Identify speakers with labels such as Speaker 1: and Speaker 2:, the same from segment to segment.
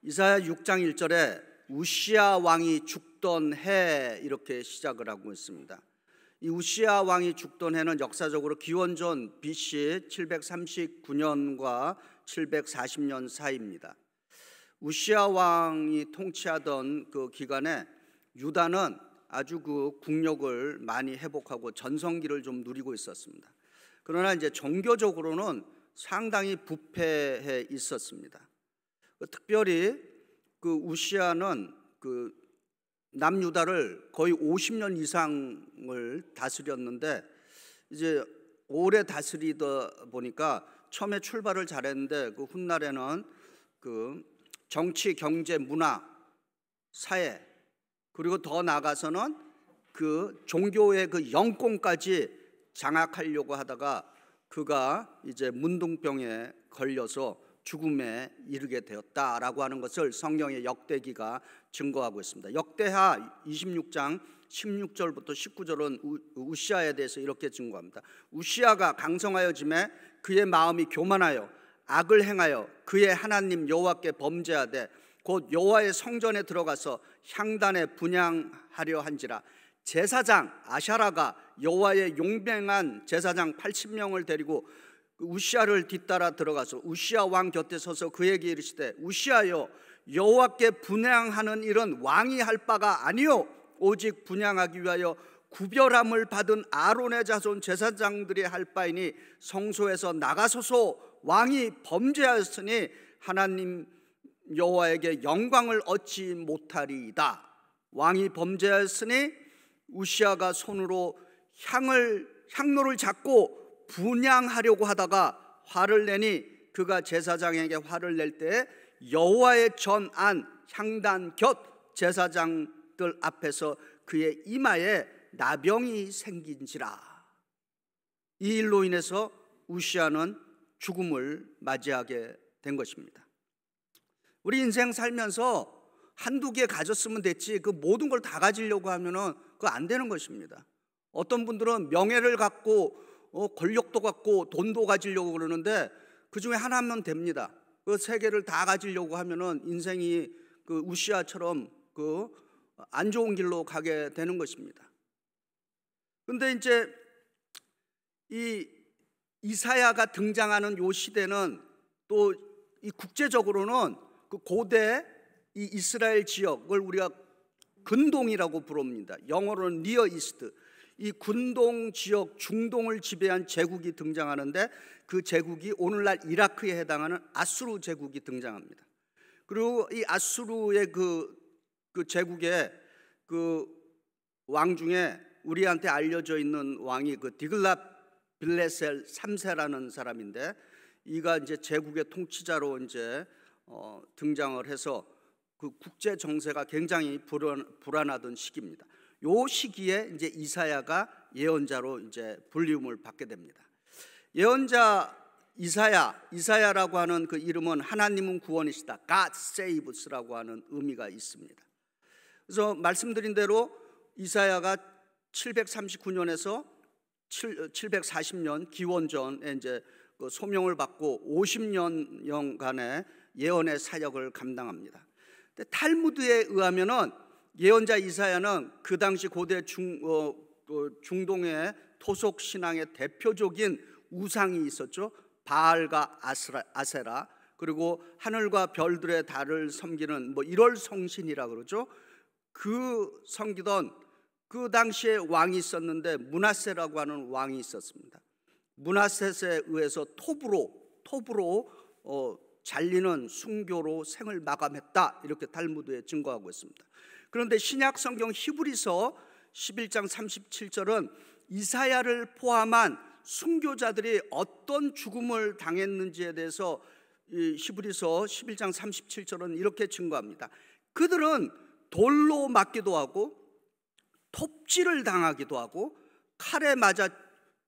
Speaker 1: 이사야 6장 1절에 우시야 왕이 죽던 해 이렇게 시작을 하고 있습니다. 이 우시야 왕이 죽던 해는 역사적으로 기원전 BC 739년과 740년 사이입니다. 우시야 왕이 통치하던 그 기간에 유다는 아주 그 국력을 많이 회복하고 전성기를 좀 누리고 있었습니다. 그러나 이제 종교적으로는 상당히 부패해 있었습니다. 특별히 그 우시야는 그 남유다를 거의 50년 이상을 다스렸는데 이제 오래 다스리다 보니까 처음에 출발을 잘했는데 그 훗날에는 그 정치, 경제, 문화, 사회 그리고 더 나아가서는 그 종교의 그 영권까지 장악하려고 하다가 그가 이제 문둥병에 걸려서 죽음에 이르게 되었다라고 하는 것을 성경의 역대기가 증거하고 있습니다. 역대하 26장 16절부터 19절은 우시야에 대해서 이렇게 증거합니다. 우시야가 강성하여짐에 그의 마음이 교만하여 악을 행하여 그의 하나님 여호와께 범죄하되 곧 여호와의 성전에 들어가서 향단에 분향하려 한지라. 제사장 아샤라가 여호와의 용맹한 제사장 80명을 데리고 우시야를 뒤따라 들어가서 우시야 왕 곁에 서서 그에게 이르시되 우시야여 여호와께 분향하는 일은 왕이 할 바가 아니요 오직 분향하기 위하여 구별함을 받은 아론의 자손 제사장들이 할 바이니 성소에서 나가소서. 왕이 범죄하였으니 하나님 여호와에게 영광을 얻지 못하리이다. 왕이 범죄하였으니 우시야가 손으로 향로를 잡고 분향하려고 하다가 화를 내니 그가 제사장에게 화를 낼 때 여호와의 전안 향단 곁 제사장들 앞에서 그의 이마에 나병이 생긴지라. 이 일로 인해서 우시야는 죽음을 맞이하게 된 것입니다. 우리 인생 살면서 한두 개 가졌으면 됐지 그 모든 걸 다 가지려고 하면은 그거 안 되는 것입니다. 어떤 분들은 명예를 갖고 권력도 갖고 돈도 가지려고 그러는데 그 중에 하나면 됩니다. 그 세 개를 다 가지려고 하면은 인생이 그 우시야처럼 그 안 좋은 길로 가게 되는 것입니다. 그런데 이제 이 이사야가 등장하는 요 시대는 또 이 국제적으로는 그 고대 이 이스라엘 지역을 우리가 근동이라고 부릅니다. 영어로는 니어 이스트. 이 근동 지역 중동을 지배한 제국이 등장하는데 그 제국이 오늘날 이라크에 해당하는 아수르 제국이 등장합니다. 그리고 이 아수르의 그 제국의 그 왕 중에 우리한테 알려져 있는 왕이 그 디글랏 빌레셀 3세라는 사람인데 이가 이제 제국의 통치자로 이제 등장을 해서 그 국제 정세가 굉장히 불안하던 시기입니다. 요 시기에 이제 이사야가 예언자로 이제 불리움을 받게 됩니다. 예언자 이사야라고 하는 그 이름은 하나님은 구원이시다, God saves라고 하는 의미가 있습니다. 그래서 말씀드린 대로 이사야가 739년에서 740년 기원전에 이제 그 소명을 받고 50년간의 예언의 사역을 감당합니다. 근데 탈무드에 의하면은 예언자 이사야는 그 당시 고대 중동의 토속 신앙의 대표적인 우상이 있었죠. 바알과 아세라, 그리고 하늘과 별들의 달을 섬기는 뭐 1월 성신이라 그러죠. 그 섬기던 그 당시에 왕이 있었는데 므낫세라고 하는 왕이 있었습니다. 므낫셋에 의해서 톱으로 잘리는 순교로 생을 마감했다, 이렇게 탈무드에 증거하고 있습니다. 그런데 신약 성경 히브리서 11장 37절은 이사야를 포함한 순교자들이 어떤 죽음을 당했는지에 대해서 히브리서 11장 37절은 이렇게 증거합니다. 그들은 돌로 맞기도 하고 톱질을 당하기도 하고 칼에 맞아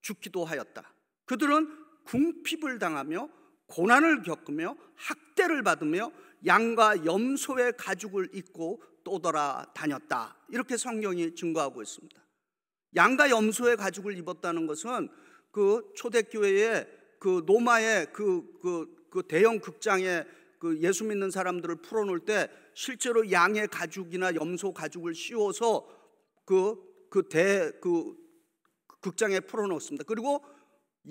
Speaker 1: 죽기도 하였다. 그들은 궁핍을 당하며 고난을 겪으며 학대를 받으며 양과 염소의 가죽을 입고 떠돌아다녔다, 이렇게 성경이 증거하고 있습니다. 양과 염소의 가죽을 입었다는 것은 그 초대교회의 그 로마의 그 대형 극장의 그 예수 믿는 사람들을 풀어놓을 때 실제로 양의 가죽이나 염소 가죽을 씌워서 극장에 풀어놓습니다. 그리고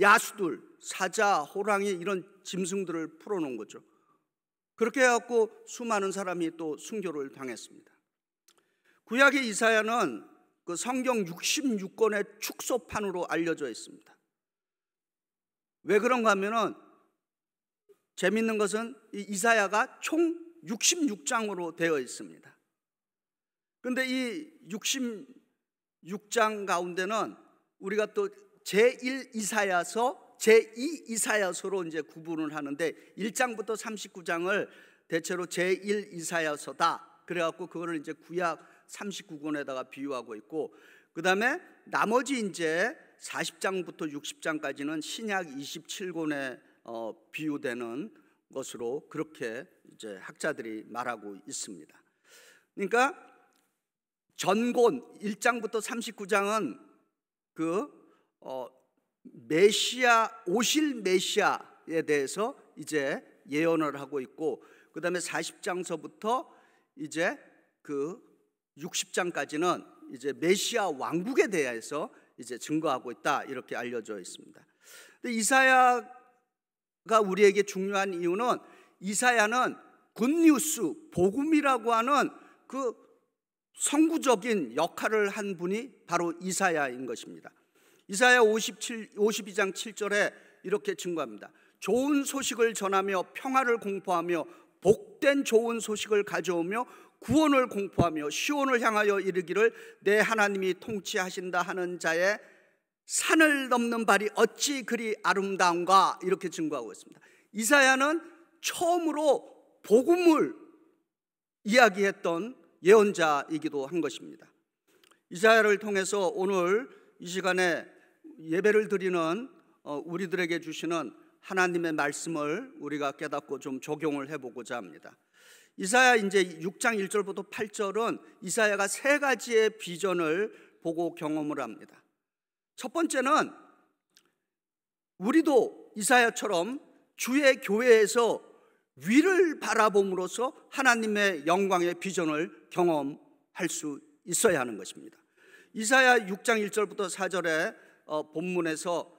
Speaker 1: 야수들, 사자, 호랑이 이런 짐승들을 풀어놓은 거죠. 그렇게 해갖고 수많은 사람이 또 순교를 당했습니다. 구약의 이사야는 그 성경 66권의 축소판으로 알려져 있습니다. 왜 그런가 하면은 재밌는 것은 이 이사야가 총 66장으로 되어 있습니다. 그런데 이 66장 가운데는 우리가 또 제1 이사야서, 제2 이사야서로 이제 구분을 하는데 1장부터 39장을 대체로 제1 이사야서다. 그래갖고 그거를 이제 구약 39권에다가 비유하고 있고, 그 다음에 나머지 이제 40장부터 60장까지는 신약 27권에 비유되는 것으로 그렇게 이제 학자들이 말하고 있습니다. 그러니까 전권 1장부터 39장은 메시아, 오실 메시아에 대해서 이제 예언을 하고 있고, 그 다음에 40장서부터 이제 60장까지는 이제 메시아 왕국에 대해서 이제 증거하고 있다, 이렇게 알려져 있습니다. 근데 이사야가 우리에게 중요한 이유는 이사야는 굿뉴스, 복음이라고 하는 그 선구적인 역할을 한 분이 바로 이사야인 것입니다. 이사야 52장 7절에 이렇게 증거합니다. 좋은 소식을 전하며 평화를 공포하며 복된 좋은 소식을 가져오며 구원을 공포하며 시온을 향하여 이르기를 내 하나님이 통치하신다 하는 자의 산을 넘는 발이 어찌 그리 아름다운가, 이렇게 증거하고 있습니다. 이사야는 처음으로 복음을 이야기했던 예언자이기도 한 것입니다. 이사야를 통해서 오늘 이 시간에 예배를 드리는 우리들에게 주시는 하나님의 말씀을 우리가 깨닫고 좀 적용을 해보고자 합니다. 이사야 이제 6장 1절부터 8절은 이사야가 세 가지의 비전을 보고 경험을 합니다. 첫 번째는 우리도 이사야처럼 주의 교회에서 위를 바라봄으로써 하나님의 영광의 비전을 경험할 수 있어야 하는 것입니다. 이사야 6장 1절부터 4절의 본문에서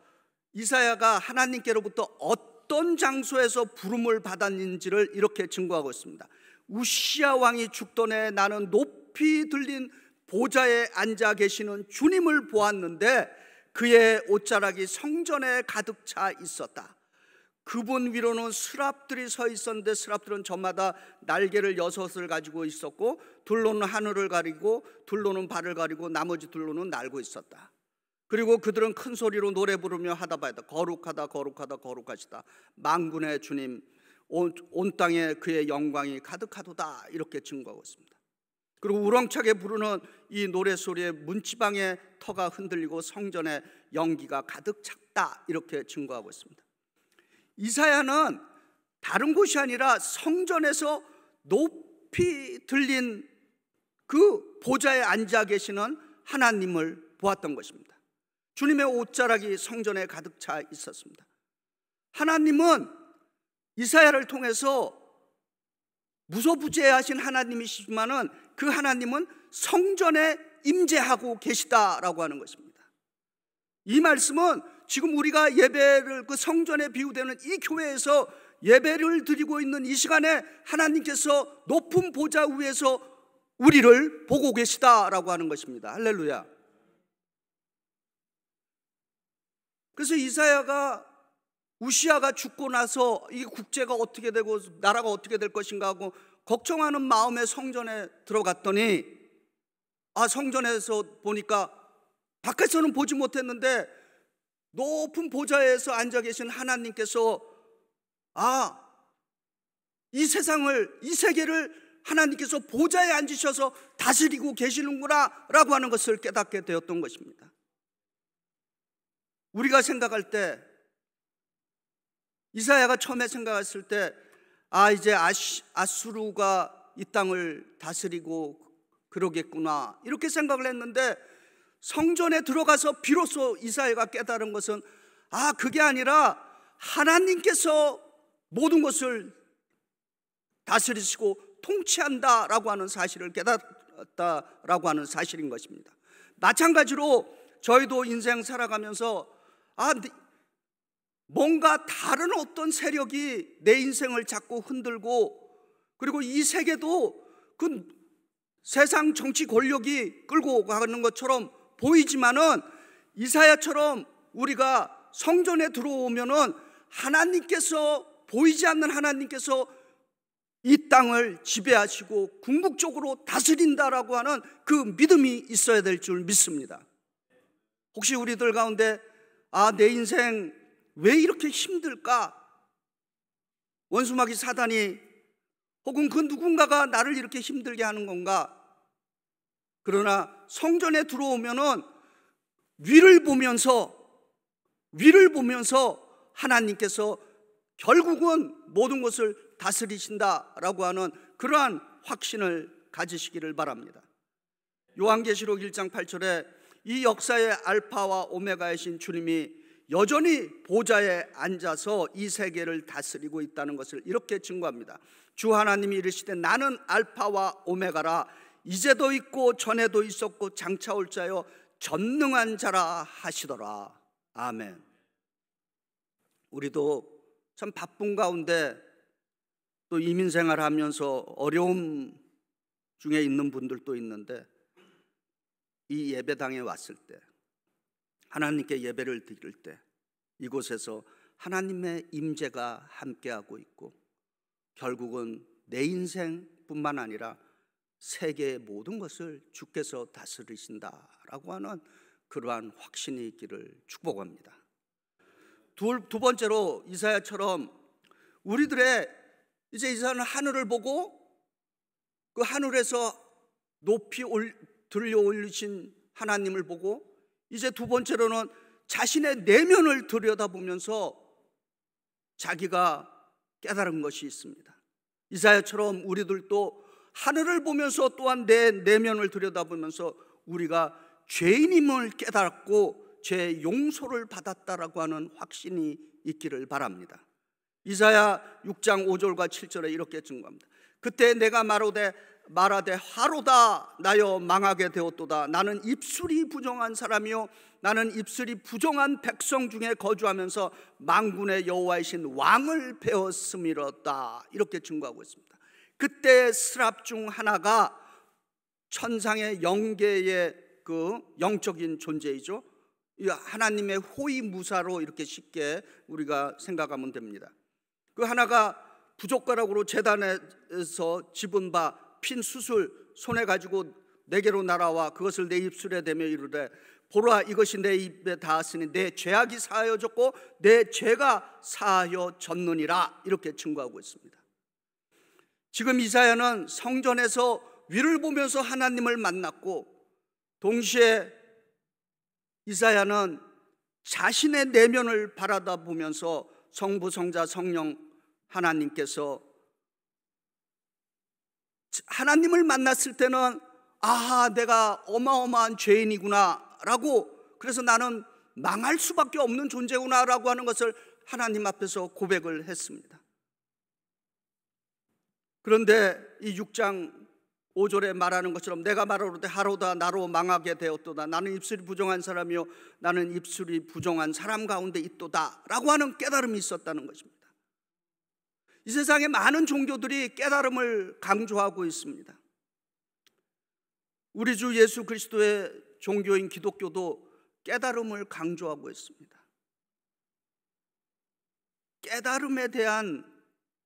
Speaker 1: 이사야가 하나님께로부터 어떤 장소에서 부름을 받았는지를 이렇게 증거하고 있습니다. 우시야 왕이 죽던 해 나는 높이 들린 보좌에 앉아 계시는 주님을 보았는데 그의 옷자락이 성전에 가득 차 있었다. 그분 위로는 스랍들이 서 있었는데 스랍들은 저마다 날개를 6을 가지고 있었고 둘로는 하늘을 가리고 둘로는 발을 가리고 나머지 둘로는 날고 있었다. 그리고 그들은 큰 소리로 노래 부르며 하다바이다. 거룩하다 거룩하다 거룩하시다. 만군의 주님, 온 땅에 그의 영광이 가득하도다, 이렇게 증거하고 있습니다. 그리고 우렁차게 부르는 이 노래소리에 문지방의 터가 흔들리고 성전에 연기가 가득 찼다, 이렇게 증거하고 있습니다. 이사야는 다른 곳이 아니라 성전에서 높이 들린 그 보좌에 앉아 계시는 하나님을 보았던 것입니다. 주님의 옷자락이 성전에 가득 차 있었습니다. 하나님은 이사야를 통해서 무소부재하신 하나님이시지만은 그 하나님은 성전에 임재하고 계시다라고 하는 것입니다. 이 말씀은 지금 우리가 예배를 그 성전에 비유되는 이 교회에서 예배를 드리고 있는 이 시간에 하나님께서 높은 보좌 위에서 우리를 보고 계시다라고 하는 것입니다. 할렐루야. 그래서 이사야가 우시야가 죽고 나서 이 국제가 어떻게 되고 나라가 어떻게 될 것인가 하고 걱정하는 마음에 성전에 들어갔더니 성전에서 보니까 밖에서는 보지 못했는데 높은 보좌에서 앉아 계신 하나님께서 이 세상을, 이 세계를 하나님께서 보좌에 앉으셔서 다스리고 계시는구나 라고 하는 것을 깨닫게 되었던 것입니다. 우리가 생각할 때, 이사야가 처음에 생각했을 때 이제 아수르가 이 땅을 다스리고 그러겠구나, 이렇게 생각을 했는데 성전에 들어가서 비로소 이사야가 깨달은 것은 그게 아니라 하나님께서 모든 것을 다스리시고 통치한다라고 하는 사실을 깨닫다라고 하는 사실인 것입니다. 마찬가지로 저희도 인생 살아가면서 뭔가 다른 어떤 세력이 내 인생을 자꾸 흔들고, 그리고 이 세계도 그 세상 정치 권력이 끌고 가는 것처럼 보이지만은, 이사야처럼 우리가 성전에 들어오면은 하나님께서, 보이지 않는 하나님께서 이 땅을 지배하시고 궁극적으로 다스린다라고 하는 그 믿음이 있어야 될 줄 믿습니다. 혹시 우리들 가운데 내 인생 왜 이렇게 힘들까? 원수마귀 사단이 혹은 그 누군가가 나를 이렇게 힘들게 하는 건가? 그러나 성전에 들어오면은 위를 보면서 하나님께서 결국은 모든 것을 다스리신다라고 하는 그러한 확신을 가지시기를 바랍니다. 요한계시록 1장 8절에 이 역사의 알파와 오메가이신 주님이 여전히 보좌에 앉아서 이 세계를 다스리고 있다는 것을 이렇게 증거합니다. 주 하나님이 이르시되 나는 알파와 오메가라, 이제도 있고 전에도 있었고 장차 올 자여 전능한 자라 하시더라. 아멘. 우리도 참 바쁜 가운데 또 이민생활하면서 어려움 중에 있는 분들도 있는데, 이 예배당에 왔을 때, 하나님께 예배를 드릴 때 이곳에서 하나님의 임재가 함께하고 있고, 결국은 내 인생뿐만 아니라 세계의 모든 것을 주께서 다스리신다라고 하는 그러한 확신이 있기를 축복합니다. 두 번째로, 이사야처럼 우리들의 이사야는 하늘을 보고 그 하늘에서 높이 들려 올리신 하나님을 보고, 이제 두 번째로는 자신의 내면을 들여다보면서 자기가 깨달은 것이 있습니다. 이사야처럼 우리들도 하늘을 보면서 또한 내 내면을 들여다보면서 우리가 죄인임을 깨닫고 죄 용서를 받았다라고 하는 확신이 있기를 바랍니다. 이사야 6장 5절과 7절에 이렇게 증거합니다. 그때 내가 말하되 화로다 나여 망하게 되었도다. 나는 입술이 부정한 사람이요 나는 입술이 부정한 백성 중에 거주하면서 만군의 여호와이신 왕을 배웠음이로다. 이렇게 증거하고 있습니다. 그때 스랍 중 하나가 천상의 영계의 그 영적인 존재이죠. 하나님의 호위무사로 이렇게 쉽게 우리가 생각하면 됩니다. 그 하나가 부젓가락으로 제단에서 집은 바 핀 숯을 손에 가지고 내게로 날아와 그것을 내 입술에 대며 이르되 보라, 이것이 내 입에 닿았으니 내 죄악이 사하여졌고 내 죄가 사하여졌느니라. 이렇게 증거하고 있습니다. 지금 이사야는 성전에서 위를 보면서 하나님을 만났고, 동시에 이사야는 자신의 내면을 바라다 보면서 성부, 성자, 성령 하나님께서 하나님을 만났을 때는 내가 어마어마한 죄인이구나 라고, 그래서 나는 망할 수밖에 없는 존재구나 라고 하는 것을 하나님 앞에서 고백을 했습니다. 그런데 이 6장 5절에 말하는 것처럼 내가 말하로되 하로다 나로 망하게 되었도다. 나는 입술이 부정한 사람이요 나는 입술이 부정한 사람 가운데 있도다 라고 하는 깨달음이 있었다는 것입니다. 이 세상에 많은 종교들이 깨달음을 강조하고 있습니다. 우리 주 예수 그리스도의 종교인 기독교도 깨달음을 강조하고 있습니다. 깨달음에 대한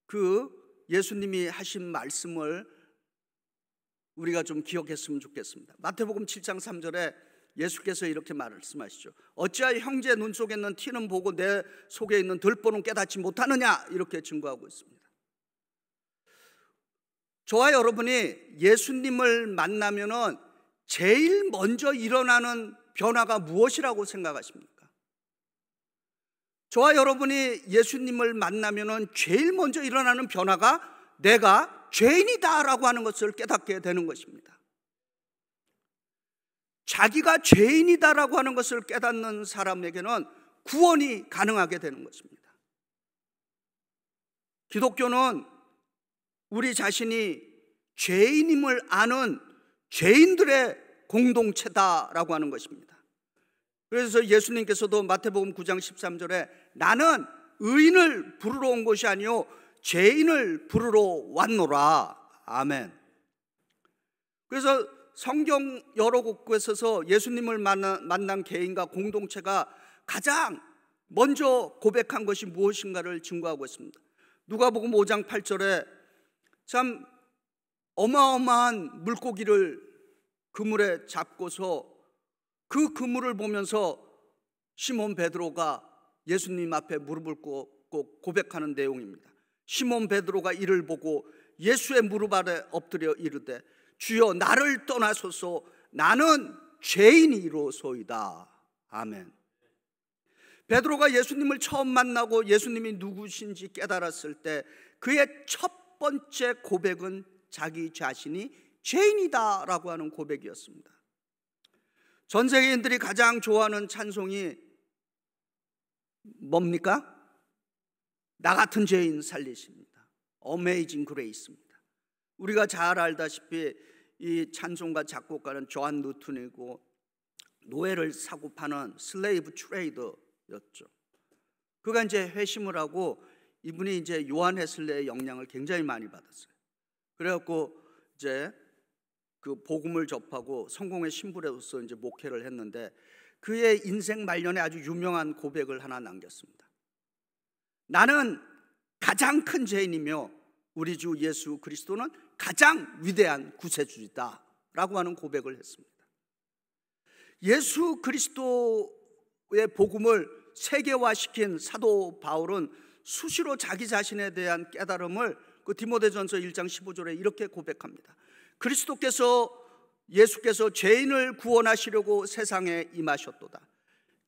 Speaker 1: 그 예수님이 하신 말씀을 우리가 좀 기억했으면 좋겠습니다. 마태복음 7장 3절에 예수께서 이렇게 말씀하시죠. 어찌하여 형제 눈 속에 있는 티는 보고 내 속에 있는 들보는 깨닫지 못하느냐. 이렇게 증거하고 있습니다. 저와 여러분이 예수님을 만나면은 제일 먼저 일어나는 변화가 무엇이라고 생각하십니까? 저와 여러분이 예수님을 만나면은 제일 먼저 일어나는 변화가 내가 죄인이다라고 하는 것을 깨닫게 되는 것입니다. 자기가 죄인이다라고 하는 것을 깨닫는 사람에게는 구원이 가능하게 되는 것입니다. 기독교는 우리 자신이 죄인임을 아는 죄인들의 공동체다라고 하는 것입니다. 그래서 예수님께서도 마태복음 9장 13절에 나는 의인을 부르러 온 것이 아니요 죄인을 부르러 왔노라. 아멘. 그래서 성경 여러 곳에서 예수님을 만난 개인과 공동체가 가장 먼저 고백한 것이 무엇인가를 증거하고 있습니다. 누가복음 5장 8절에 참 어마어마한 물고기를 그물에 잡고서 그 그물을 보면서 시몬 베드로가 예수님 앞에 무릎을 꿇고 고백하는 내용입니다. 시몬 베드로가 이를 보고 예수의 무릎 아래 엎드려 이르되 주여 나를 떠나소서 나는 죄인이로소이다. 아멘. 베드로가 예수님을 처음 만나고 예수님이 누구신지 깨달았을 때 그의 첫 번째 고백은 자기 자신이 죄인이다라고 하는 고백이었습니다. 전 세계인들이 가장 좋아하는 찬송이 뭡니까? 나 같은 죄인 살리십니다. Amazing Grace입니다. 우리가 잘 알다시피 이 찬송가 작곡가는 조한 누튼이고 노예를 사고 파는 슬레이브 트레이더였죠. 그가 이제 회심을 하고 이분이 이제 요한 웨슬레의 영향을 굉장히 많이 받았어요. 그래갖고 이제 그 복음을 접하고 성공의 신부로서 이제 목회를 했는데 그의 인생 말년에 아주 유명한 고백을 하나 남겼습니다. 나는 가장 큰 죄인이며 우리 주 예수 그리스도는 가장 위대한 구세주이다 라고 하는 고백을 했습니다. 예수 그리스도의 복음을 세계화시킨 사도 바울은 수시로 자기 자신에 대한 깨달음을 그 디모데전서 1장 15절에 이렇게 고백합니다. 예수께서 죄인을 구원하시려고 세상에 임하셨도다.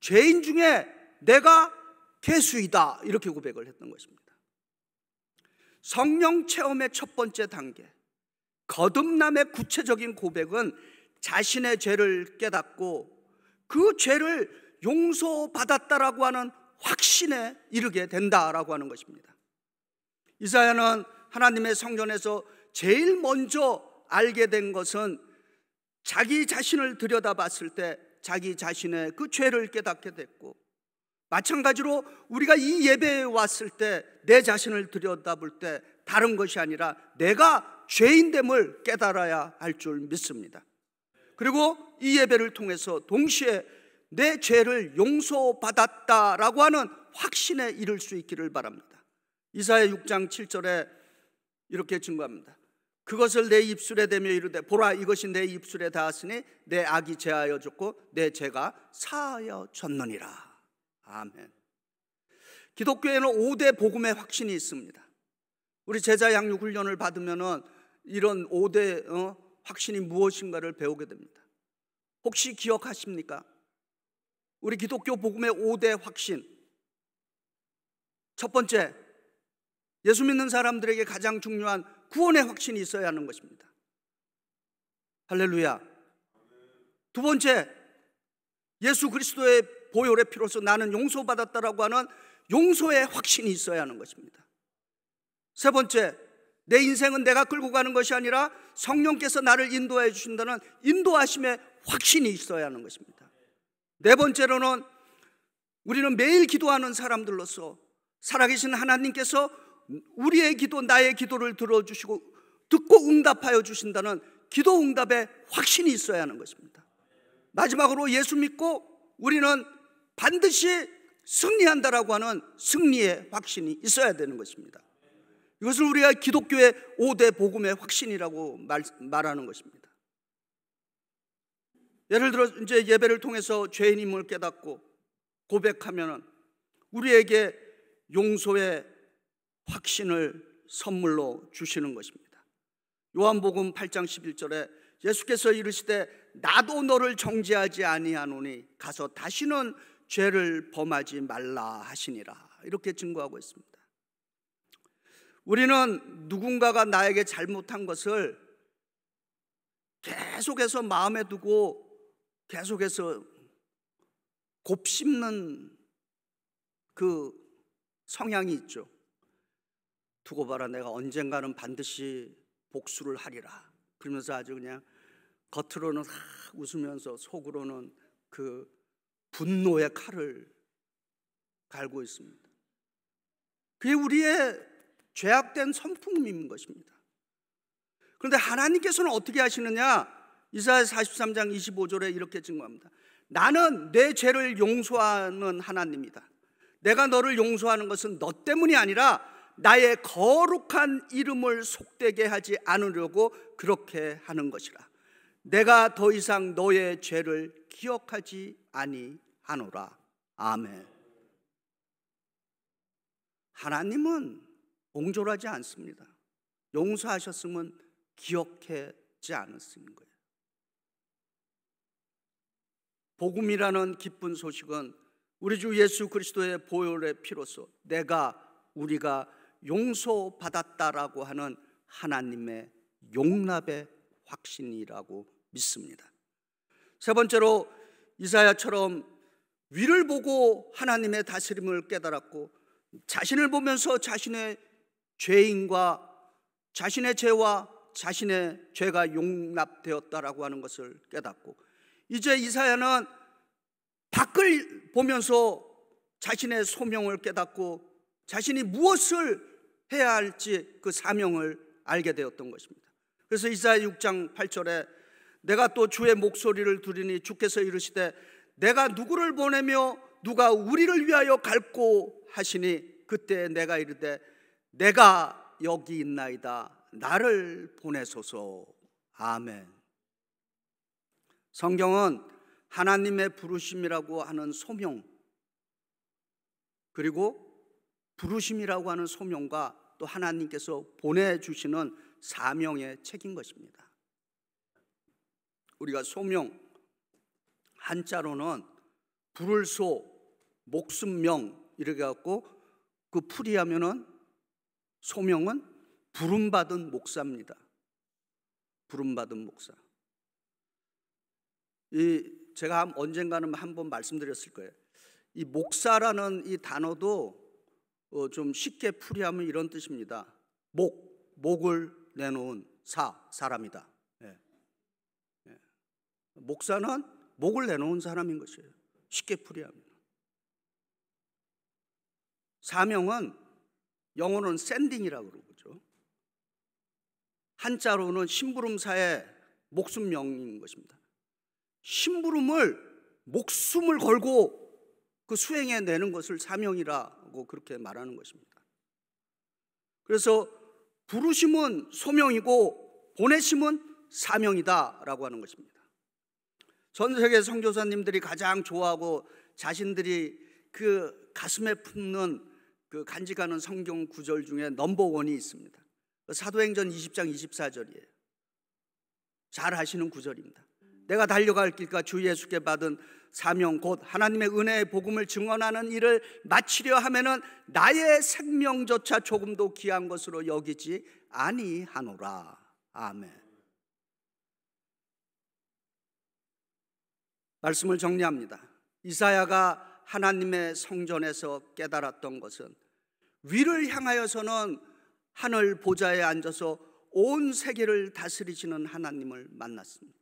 Speaker 1: 죄인 중에 내가 괴수이다 이렇게 고백을 했던 것입니다. 성령 체험의 첫 번째 단계, 거듭남의 구체적인 고백은 자신의 죄를 깨닫고 그 죄를 용서받았다라고 하는 확신에 이르게 된다라고 하는 것입니다. 이사야는 하나님의 성전에서 제일 먼저 알게 된 것은 자기 자신을 들여다봤을 때 자기 자신의 그 죄를 깨닫게 됐고, 마찬가지로 우리가 이 예배에 왔을 때 내 자신을 들여다볼 때 다른 것이 아니라 내가 죄인됨을 깨달아야 할 줄 믿습니다. 그리고 이 예배를 통해서 동시에 내 죄를 용서받았다라고 하는 확신에 이를 수 있기를 바랍니다. 이사야 6장 7절에 이렇게 증거합니다. 그것을 내 입술에 대며 이르되 보라 이것이 내 입술에 닿았으니 내 악이 제하여졌고 내 죄가 사하여졌느니라. 아멘. 기독교에는 5대 복음의 확신이 있습니다. 우리 제자 양육 훈련을 받으면 이런 5대 확신이 무엇인가를 배우게 됩니다. 혹시 기억하십니까? 우리 기독교 복음의 5대 확신. 첫 번째, 예수 믿는 사람들에게 가장 중요한 구원의 확신이 있어야 하는 것입니다. 할렐루야. 두 번째, 예수 그리스도의 보혈의 피로서 나는 용서받았다라고 하는 용서의 확신이 있어야 하는 것입니다. 세 번째, 내 인생은 내가 끌고 가는 것이 아니라 성령께서 나를 인도해 주신다는 인도하심의 확신이 있어야 하는 것입니다. 네 번째로는 우리는 매일 기도하는 사람들로서 살아계신 하나님께서 우리의 기도, 나의 기도를 들어주시고 듣고 응답하여 주신다는 기도 응답의 확신이 있어야 하는 것입니다. 마지막으로 예수 믿고 우리는 반드시 승리한다라고 하는 승리의 확신이 있어야 되는 것입니다. 이것을 우리가 기독교의 5대 복음의 확신이라고 말하는 것입니다. 예를 들어 이제 예배를 통해서 죄인임을 깨닫고 고백하면 우리에게 용서의 확신을 선물로 주시는 것입니다. 요한복음 8장 11절에 예수께서 이르시되 나도 너를 정죄하지 아니하노니 가서 다시는 죄를 범하지 말라 하시니라 이렇게 증거하고 있습니다. 우리는 누군가가 나에게 잘못한 것을 계속해서 마음에 두고 계속해서 곱씹는 그 성향이 있죠. 두고 봐라, 내가 언젠가는 반드시 복수를 하리라. 그러면서 아주 그냥 겉으로는 웃으면서 속으로는 그 분노의 칼을 갈고 있습니다. 그게 우리의 죄악된 성품인 것입니다. 그런데 하나님께서는 어떻게 하시느냐? 이사야 43장 25절에 이렇게 증거합니다. 나는 내 죄를 용서하는 하나님이다. 내가 너를 용서하는 것은 너 때문이 아니라 나의 거룩한 이름을 속되게 하지 않으려고 그렇게 하는 것이라. 내가 더 이상 너의 죄를 기억하지 아니하노라. 아멘. 하나님은 옹졸하지 않습니다. 용서하셨으면 기억하지 않았는 거예요. 복음이라는 기쁜 소식은 우리 주 예수 그리스도의 보혈의 피로써 우리가 용서받았다라고 하는 하나님의 용납의 확신이라고 믿습니다. 세 번째로 이사야처럼 위를 보고 하나님의 다스림을 깨달았고 자신을 보면서 자신의 죄인과 자신의 죄와 자신의 죄가 용납되었다라고 하는 것을 깨닫고, 이제 이사야는 밖을 보면서 자신의 소명을 깨닫고 자신이 무엇을 해야 할지 그 사명을 알게 되었던 것입니다. 그래서 이사야 6장 8절에 내가 또 주의 목소리를 들으니 주께서 이르시되 내가 누구를 보내며 누가 우리를 위하여 갈고 하시니 그때 내가 이르되 내가 여기 있나이다. 나를 보내소서. 아멘. 성경은 하나님의 부르심이라고 하는 소명, 그리고 부르심이라고 하는 소명과 또 하나님께서 보내주시는 사명의 책인 것입니다. 우리가 소명, 한자로는 부를 소, 목숨명 이렇게 갖고 그 풀이하면은 소명은 부름받은 목사입니다. 부름받은 목사. 제가 언젠가는 한번 말씀드렸을 거예요. 이 목사라는 이 단어도 좀 쉽게 풀이하면 이런 뜻입니다. 목을 내놓은 사람이다. 예. 예. 목사는 목을 내놓은 사람인 것이에요. 쉽게 풀이하면. 사명은 영어로는 샌딩이라고 그러죠. 한자로는 심부름사의 목숨명인 것입니다. 심부름을 목숨을 걸고 그 수행해 내는 것을 사명이라고 그렇게 말하는 것입니다. 그래서 부르심은 소명이고 보내심은 사명이다라고 하는 것입니다. 전 세계 선교사님들이 가장 좋아하고 자신들이 그 가슴에 품는 그 간직하는 성경 구절 중에 넘버원이 있습니다. 사도행전 20장 24절이에요. 잘 아시는 구절입니다. 내가 달려갈 길과 주 예수께 받은 사명 곧 하나님의 은혜의 복음을 증언하는 일을 마치려 하면은 나의 생명조차 조금도 귀한 것으로 여기지 아니하노라. 아멘. 말씀을 정리합니다. 이사야가 하나님의 성전에서 깨달았던 것은 위를 향하여서는 하늘 보좌에 앉아서 온 세계를 다스리시는 하나님을 만났습니다.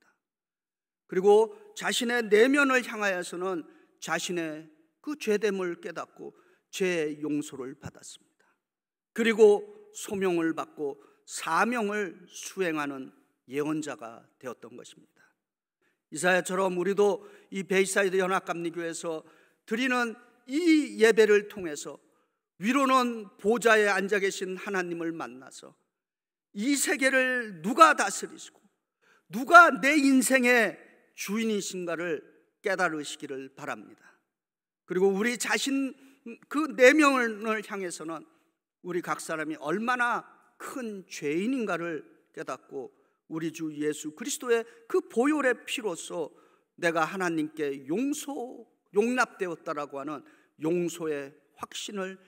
Speaker 1: 그리고 자신의 내면을 향하여서는 자신의 그 죄됨을 깨닫고 죄의 용서를 받았습니다. 그리고 소명을 받고 사명을 수행하는 예언자가 되었던 것입니다. 이사야처럼 우리도 이 베이사이드 연합감리교회에서 드리는 이 예배를 통해서 위로는 보좌에 앉아 계신 하나님을 만나서 이 세계를 누가 다스리시고 누가 내 인생의 주인이신가를 깨달으시기를 바랍니다. 그리고 우리 자신 그 내면을 향해서는 우리 각 사람이 얼마나 큰 죄인인가를 깨닫고 우리 주 예수 그리스도의 그 보혈의 피로써 내가 하나님께 용납되었다라고 하는 용서의 확신을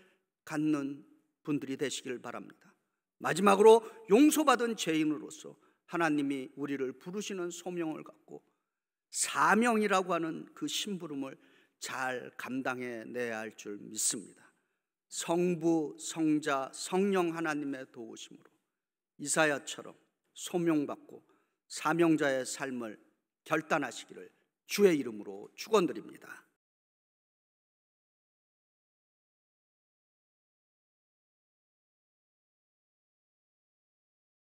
Speaker 1: 갖는 분들이 되시길 바랍니다. 마지막으로 용서받은 죄인으로서 하나님이 우리를 부르시는 소명을 갖고 사명이라고 하는 그 심부름을 잘 감당해 내야 할 줄 믿습니다. 성부, 성자, 성령 하나님의 도우심으로 이사야처럼 소명받고 사명자의 삶을 결단하시기를 주의 이름으로 축원드립니다.